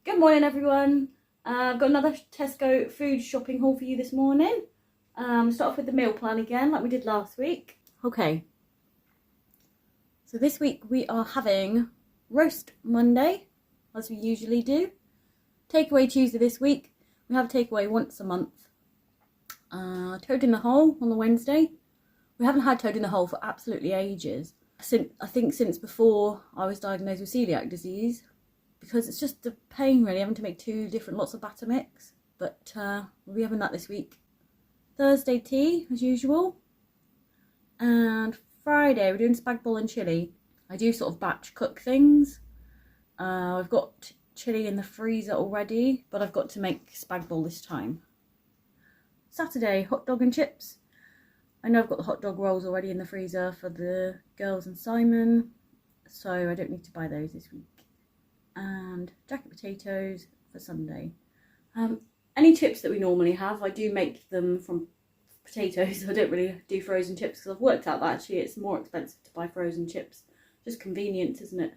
Good morning everyone. I've got another Tesco food shopping haul for you this morning. Start off with the meal plan again like we did last week. Okay, so this week we are having roast Monday as we usually do. Takeaway Tuesday this week. We have a takeaway once a month. Toad in the hole on the Wednesday. We haven't had toad in the hole for absolutely ages. Since before I was diagnosed with celiac disease. Because it's just a pain really having to make two different lots of batter mix, but we'll be having that this week. Thursday tea as usual, and Friday we're doing spag bol and chilli. I do sort of batch cook things. I've got chilli in the freezer already, but I've got to make spag bol this time. Saturday, hot dog and chips. I know I've got the hot dog rolls already in the freezer for the girls and Simon, so I don't need to buy those this week. And jacket potatoes for Sunday. Any chips that we normally have, I do make them from potatoes. I don't really do frozen chips because I've worked out that actually it's more expensive to buy frozen chips. Just convenience, isn't it?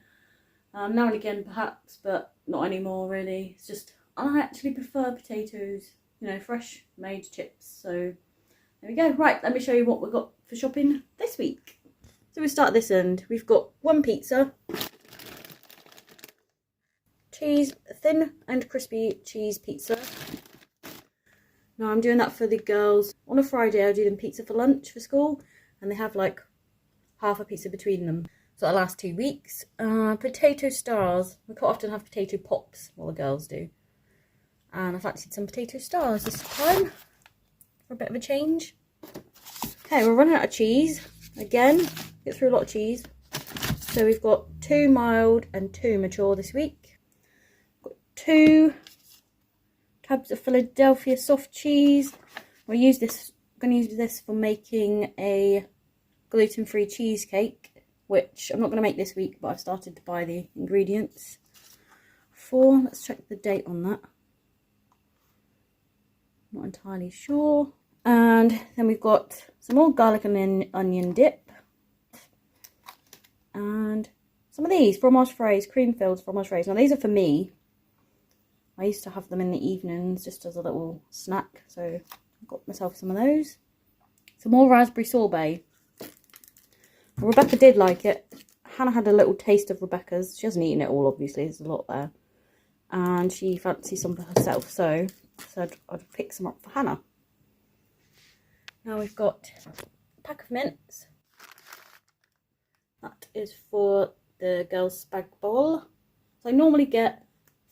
Now and again perhaps, but not anymore really. It's just, I actually prefer potatoes, you know, fresh made chips. So there we go. Right, let me show you what we've got for shopping this week. So we start at this end. We've got one pizza. Cheese, thin and crispy cheese pizza. Now I'm doing that for the girls. On a Friday I do them pizza for lunch for school, and they have like half a pizza between them. So that'll last 2 weeks. Potato stars. We quite often have potato pops, well the girls do. And I fancied some potato stars this time for a bit of a change. Okay, we're running out of cheese. Again, get through a lot of cheese. So we've got 2 mild and 2 mature this week. 2 tubs of Philadelphia soft cheese. I'm going to use this for making a gluten-free cheesecake, which I'm not going to make this week, but I've started to buy the ingredients for. Let's check the date on that. Not entirely sure. And then we've got some more garlic and onion dip. And some of these fromage fraise, cream-filled fromage fraise. Now these are for me. I used to have them in the evenings just as a little snack, so I got myself some of those. Some more raspberry sorbet. Rebecca did like it. Hannah had a little taste of Rebecca's. She hasn't eaten it all, obviously, there's a lot there. And she fancies some for herself, so I said I'd pick some up for Hannah. Now we've got a pack of mints. That is for the girls' spag bol. So I normally get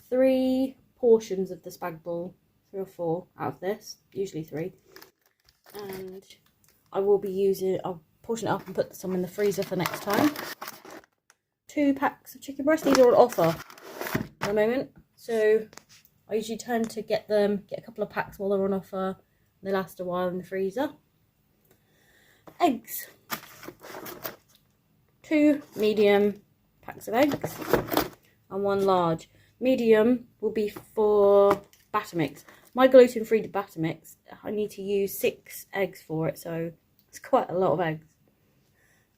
3 portions of the spag bol, 3 or 4 out of this, usually 3, and I'll portion it up and put some in the freezer for next time. 2 packs of chicken breast. These are on offer at the moment, so I usually tend to get a couple of packs while they're on offer. They last a while in the freezer. Eggs. 2 medium packs of eggs and 1 large. Medium will be for batter mix. My gluten-free batter mix, I need to use 6 eggs for it, so it's quite a lot of eggs.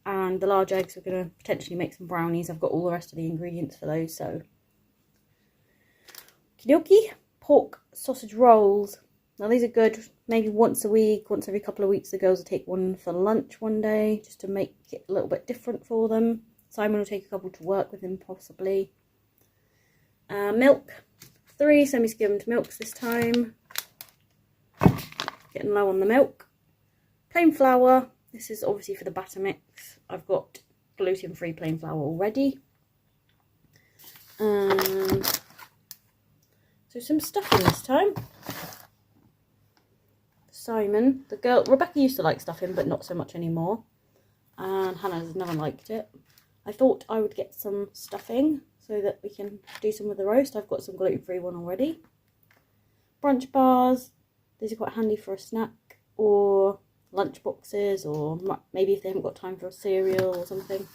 And the large eggs, we're going to potentially make some brownies. I've got all the rest of the ingredients for those, so. Okie pork sausage rolls. Now these are good maybe once a week, once every couple of weeks. The girls will take one for lunch one day, just to make it a little bit different for them. Simon will take a couple to work with him possibly. Milk, 3 semi-skimmed milks this time. Getting low on the milk. Plain flour. This is obviously for the batter mix. I've got gluten-free plain flour already. So some stuffing this time. Simon, Rebecca used to like stuffing, but not so much anymore. And Hannah's never liked it. I thought I would get some stuffing so that we can do some with the roast. I've got some gluten-free one already. Brunch bars. These are quite handy for a snack or lunch boxes, or maybe if they haven't got time for a cereal or something.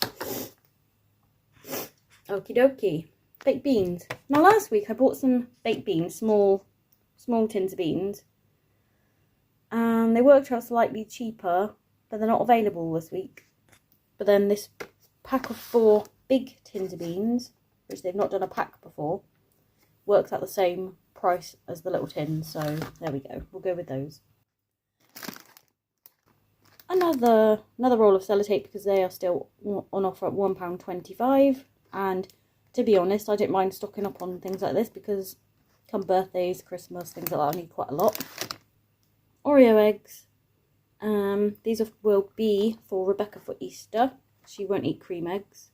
Okie dokie. Baked beans. Now last week I bought some baked beans, small tins of beans. And they worked out slightly cheaper, but they're not available this week. But then this pack of 4 big tins of beans, which they've not done a pack before, works out the same price as the little tins, so there we go. We'll go with those. Another roll of sellotape, because they are still on offer at £1.25, and to be honest, I don't mind stocking up on things like this, because come birthdays, Christmas, things like that, I need quite a lot. Oreo eggs. These will be for Rebecca for Easter. She won't eat cream eggs.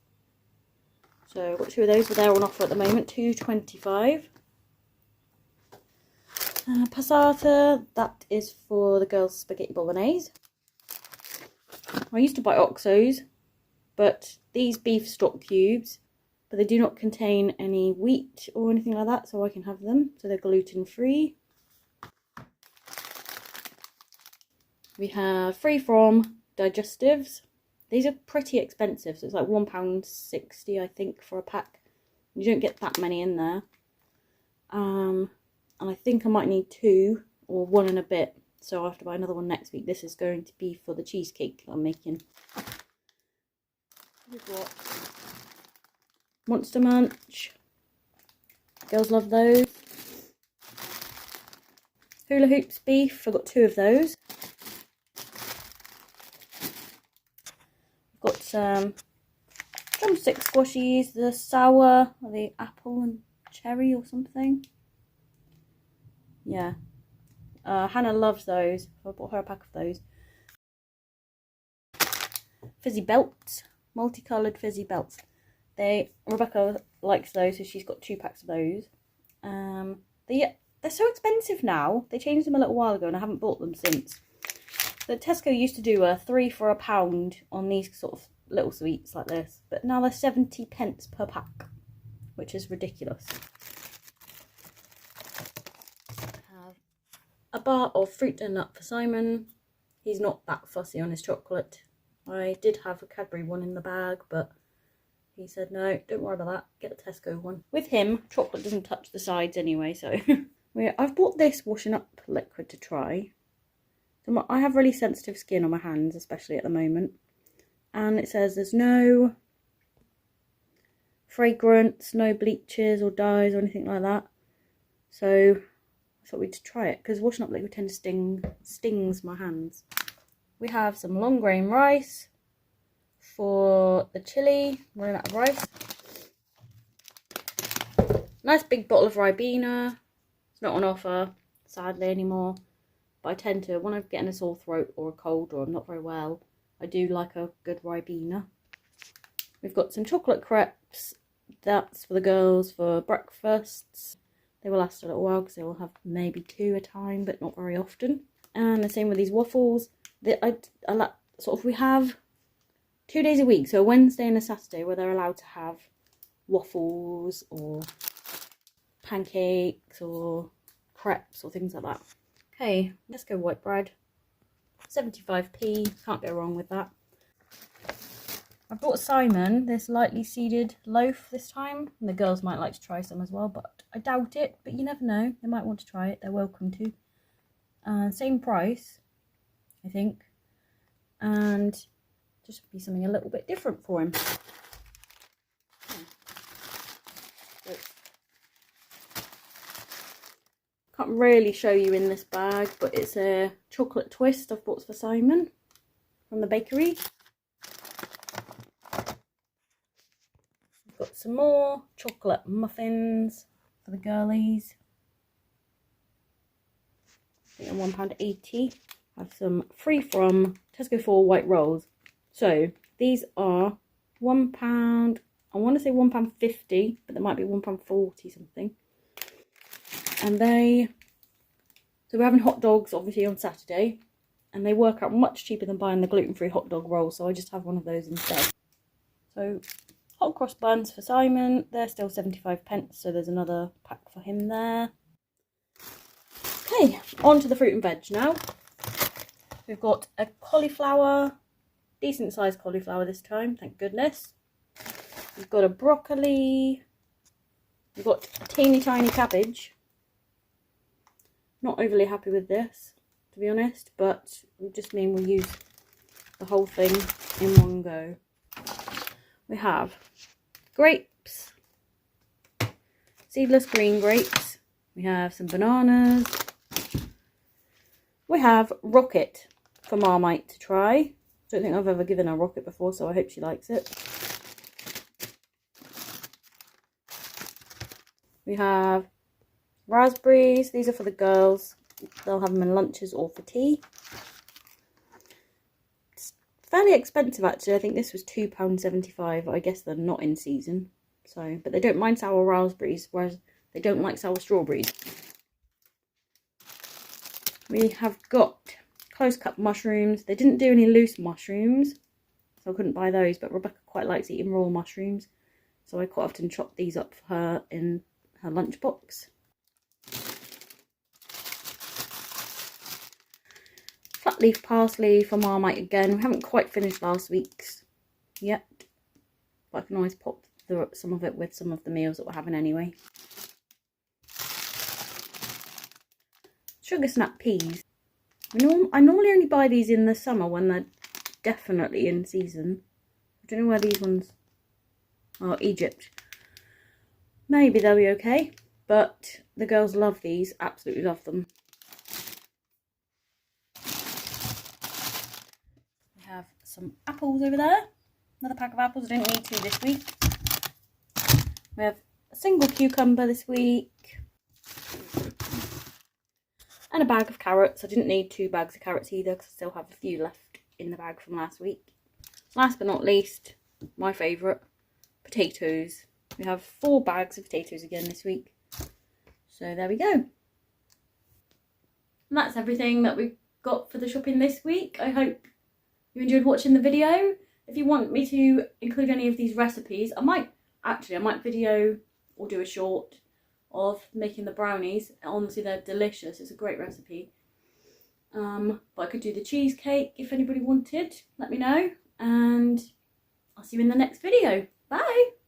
So I've got 2 of those. They're on offer at the moment, £2.25. Passata, that is for the girls' spaghetti bolognese. I used to buy Oxos, but these beef stock cubes, but they do not contain any wheat or anything like that, so I can have them. So they're gluten free. We have free from digestives. These are pretty expensive, so it's like £1.60 I think for a pack. You don't get that many in there. And I think I might need 2 or 1 and a bit, so I'll have to buy another one next week. This is going to be for the cheesecake I'm making. We've got Monster Munch. Girls love those. Hula Hoops beef. I've got 2 of those. Got some drumstick squashies, the sour, or the apple and cherry or something. Yeah. Hannah loves those. I bought her a pack of those. Fizzy belts. Multicoloured fizzy belts. Rebecca likes those, so she's got 2 packs of those. They're so expensive now. They changed them a little while ago and I haven't bought them since. So Tesco used to do a 3 for £1 on these sort of little sweets like this, but now they're 70p per pack, which is ridiculous. I have a bar of fruit and nut for Simon. He's not that fussy on his chocolate. I did have a Cadbury one in the bag, but he said no, don't worry about that, get the Tesco one. With him, chocolate doesn't touch the sides anyway, so I've bought this washing up liquid to try. I have really sensitive skin on my hands, especially at the moment. And it says there's no fragrance, no bleaches or dyes or anything like that. So I thought we'd try it, because washing up liquid tends to stings my hands. We have some long grain rice for the chili. I'm running out of rice. Nice big bottle of Ribena. It's not on offer, sadly, anymore. But I tend to, when I'm getting a sore throat or a cold or I'm not very well, I do like a good Ribena. We've got some chocolate crepes. That's for the girls for breakfasts. They will last a little while because they will have maybe 2 a time, but not very often. And the same with these waffles. We have 2 days a week, so a Wednesday and a Saturday, where they're allowed to have waffles or pancakes or crepes or things like that. Okay, let's go white bread. 75p, can't go wrong with that. I brought Simon this lightly seeded loaf this time, and the girls might like to try some as well, but I doubt it, but you never know, they might want to try it, they're welcome to. Same price, I think, and just be something a little bit different for him. Can't really show you in this bag, but it's a chocolate twist I've bought for Simon from the bakery. We've got some more chocolate muffins for the girlies. I think they're £1.80. I have some free from Tesco 4 white rolls. So these are £1, I want to say £1.50, but they might be £1.40 something. And so we're having hot dogs obviously on Saturday, and they work out much cheaper than buying the gluten-free hot dog roll, so I just have one of those instead. So hot cross buns for Simon, they're still 75p, so there's another pack for him there. Okay, on to the fruit and veg now. We've got a cauliflower, decent sized cauliflower this time, thank goodness. We've got a broccoli, we've got a teeny tiny cabbage. Not overly happy with this, to be honest, but it just mean we'll use the whole thing in one go. We have grapes, seedless green grapes. We have some bananas. We have rocket for Marmite to try. Don't think I've ever given her rocket before, so I hope she likes it. We have raspberries. These are for the girls. They'll have them in lunches or for tea. It's fairly expensive actually. I think this was £2.75. I guess they're not in season. So, but they don't mind sour raspberries, whereas they don't like sour strawberries. We have got close cut mushrooms. They didn't do any loose mushrooms, so I couldn't buy those, but Rebecca quite likes eating raw mushrooms, so I quite often chop these up for her in her lunchbox. Flat leaf parsley for Marmite again. We haven't quite finished last week's yet, but I can always pop some of it with some of the meals that we're having anyway. Sugar snap peas. I normally only buy these in the summer when they're definitely in season. I don't know where these ones are. Egypt. Maybe they'll be okay, but the girls love these, absolutely love them. We have some apples over there. Another pack of apples. I didn't need to this week. We have a single cucumber this week. And a bag of carrots. I didn't need 2 bags of carrots either because I still have a few left in the bag from last week. Last but not least, my favourite, potatoes. We have 4 bags of potatoes again this week. So there we go. And that's everything that we've got for the shopping this week. I hope you enjoyed watching the video. If you want me to include any of these recipes, I might video or do a short of making the brownies. Honestly, they're delicious. It's a great recipe. But I could do the cheesecake if anybody wanted. Let me know. And I'll see you in the next video. Bye!